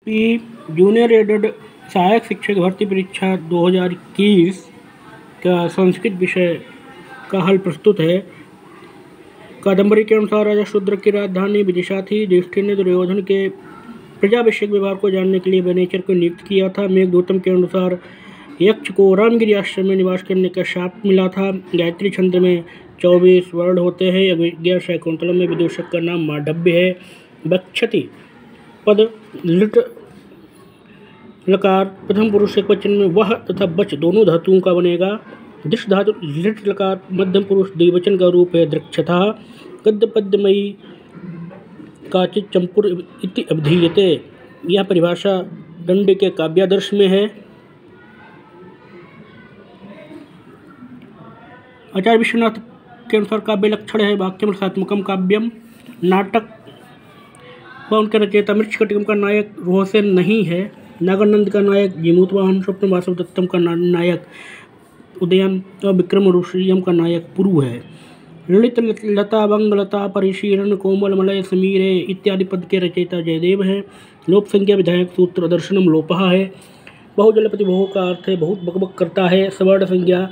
P junior added सहायक शिक्षक भर्ती परीक्षा 2021 का संस्कृत विषय का हल प्रस्तुत है। कादम्बरी के अनुसार राजा शूद्र की राजधानी विदिशा थी। युधिष्ठिर ने दुर्योधन के प्रजाभिषेक व्यवहार को जानने के लिए वनेचर को नियुक्त किया था। मेघदूतम के अनुसार यक्ष को रामगिरी आश्रम में निवास करने का शाप मिला था। गायत्री छंद में 24 वर्ण होते हैं। अभिज्ञा शाकुंतलम में विदूषक का नाम मांडव्य है। बक्षति पद लिट लकार प्रथम पुरुष एक वचन में वह तथा बच दोनों धातुओं का बनेगा। दिश धातु लिट लकार मध्यम पुरुष द्विवचन का रूप है। दृक्षथा गद्य पद्यमयी काचित चंपुर इति अभिधीयते। यह परिभाषा दंड के काव्यादर्श में है। आचार्य विश्वनाथ के अनुसार काव्य लक्षण है वाक्यम रसात्मकम काव्यम। नाटक व उनके रचयिता मृच्छकटिकम का नायक रोहसेन नहीं है। नागानंद का नायक जीमूतवाहन, स्वप्न वासव दत्तम का नायक उदयन और विक्रम ऋषियम का नायक पुरु है। ललित लता वंग लता परिशीलन कोमल मलय समीरे इत्यादि पद के रचयिता जयदेव हैं। लोप संज्ञा विधायक सूत्र दर्शनम लोपहा है। बहुजलपति बहु का अर्थ है बहुत बकबक करता है। सवर्ण संज्ञा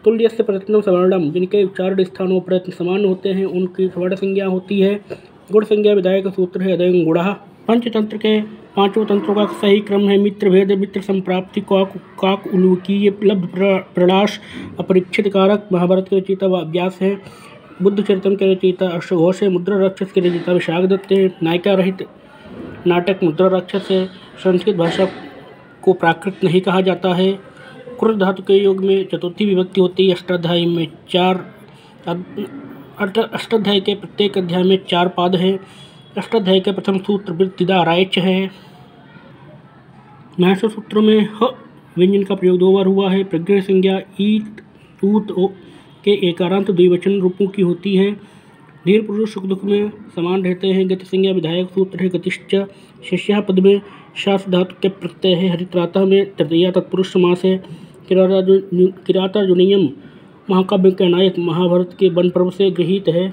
तुल्य से प्रयत्न सवर्णम, जिनके उच्चारण स्थानों प्रयत्न समान होते हैं उनकी स्वर्ण संज्ञा होती है। गुण संज्ञा विधायक सूत्र है अदयं गुणः। पंचतंत्र के पांचों तंत्रों का सही क्रम है मित्र भेद, मित्र संप्राप्ति, काक उलूकीय, लब्ध प्रलाश, अपरीक्षित कारक। महाभारत के रचयिता व्यास है। बुद्ध चरितम के रचयिता अश्वघोष है। मुद्रा राक्षस के रचयिता विशाख दत्त है। नायिका रहित नाटक मुद्रा राक्षस है। संस्कृत भाषा को प्राकृत नहीं कहा जाता है। क्रुद्ध धातु के योग में चतुर्थी विभक्ति होती है। अष्टाध्यायी के प्रत्येक अध्याय में 4 पाद हैं। अष्टाध्यायी के प्रथम सूत्र वृत्तिदा रायच है। महर्षि सूत्रों में ह व्यंजन का प्रयोग 2 बार हुआ है। प्रज्ञा संज्ञा ईत ऊत के एकारांत द्विवचन रूपों की होती है। धीर पुरुष सुख दुख में समान रहते हैं। गति संज्ञा विधायक सूत्र है गतिश्च। शिष्य पद में शास धातु के प्रत्यय है। हरित्राता में तृतीया तत्पुरुष समास है। किरातार्जुनीयम महाकाव्य का नायक महाभारत के वन पर्व से गृहीत है।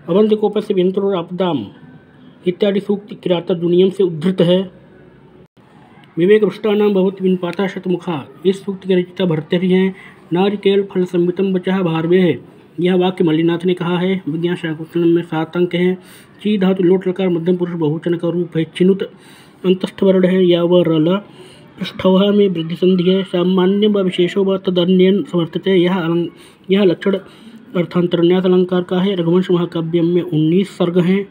अवंतिकोपस्य विंतर और आपदाम इत्यादि सूक्त किरातार्जुनीयम से उद्धृत है। विवेक भ्रष्टानाम भवति विनपाता शतमुखा, इस सूक्त के रचयिता भर्तृहरि हैं। नारिकेल फल संवितम बचा भारवे है, यह वाक्य मल्लिनाथ ने कहा है। विज्ञान शाकुंतलम में 7 अंक हैं। ची धातु लोट लकार मध्यम पुरुष बहुवचन का रूप है। चिनुत अंतस्थ वर्ण है। या व रल पृष्ठवः में वृद्धि संधि है। सामान्य व विशेषो व तदन्यन समर्थित है। यह लक्षण अर्थांतरन्यास अलंकार का है। रघुवंश महाकाव्य में 19 सर्ग हैं।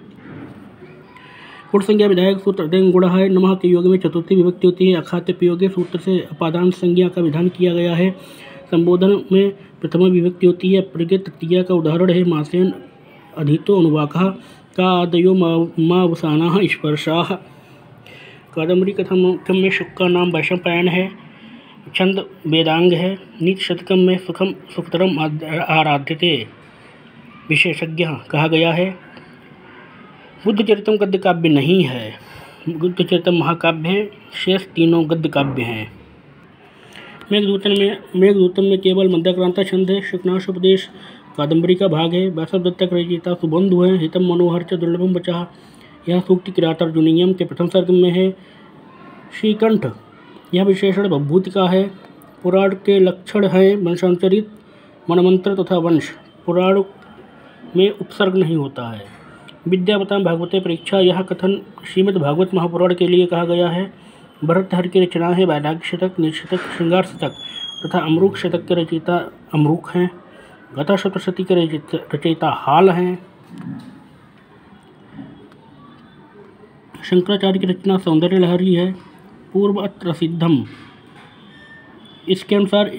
गुण संज्ञा विधायक सूत्र अदयं गुणः है। नमः के योग में चतुर्थी विभक्ति होती है। अखाते प्रयोगे सूत्र से अपादान संज्ञा का विधान किया गया है। संबोधन में प्रथम विभक्ति होती है। प्रज्ञ तृतीया का उदाहरण है। मासेन अधितो अनुवाकः का आदयो मावसानाः स्पर्शाः। कादम्बरी कथम में शुक का नाम वैशंपायन है। छंद वेदांग है। नीच शतकम में सुखम सुखतरम आराध्यते विशेषज्ञ कहा गया है। बुद्ध चरितम गद्य काव्य नहीं है। बुद्ध चरितम महाकाव्य है। शेष तीनों गद्य काव्य हैं। मेघदूतम में केवल मध्याक्रांता छंद है। शुकनाशोपदेश कादम्बरी का भाग है। वैशव दत्त रचयिता सुबंधु है। हितम मनोहर च दुर्लभम बचा, यह सूक्ति किरातार्जुनीयम के प्रथम सर्ग में है। श्रीकंठ यह विशेषण भभूति का है। पुराण के लक्षण हैं वंशांतरित, मनमंत्र तथा वंश। पुराण में उपसर्ग नहीं होता है। विद्यावताम भागवते परीक्षा, यह कथन श्रीमद् भागवत महापुराण के लिए कहा गया है। भरतहरि की रचना है। वैराग्य शतक, निशतक, श्रृंगार शतक तथा अमरूक शतक के रचयिता अमरूक हैं। गता सप्तशती के रचयिता हाल हैं। शंकराचार्य की रचना सौंदर्य लहरी है। पूर्व अत्र सिद्धम, इसके अनुसार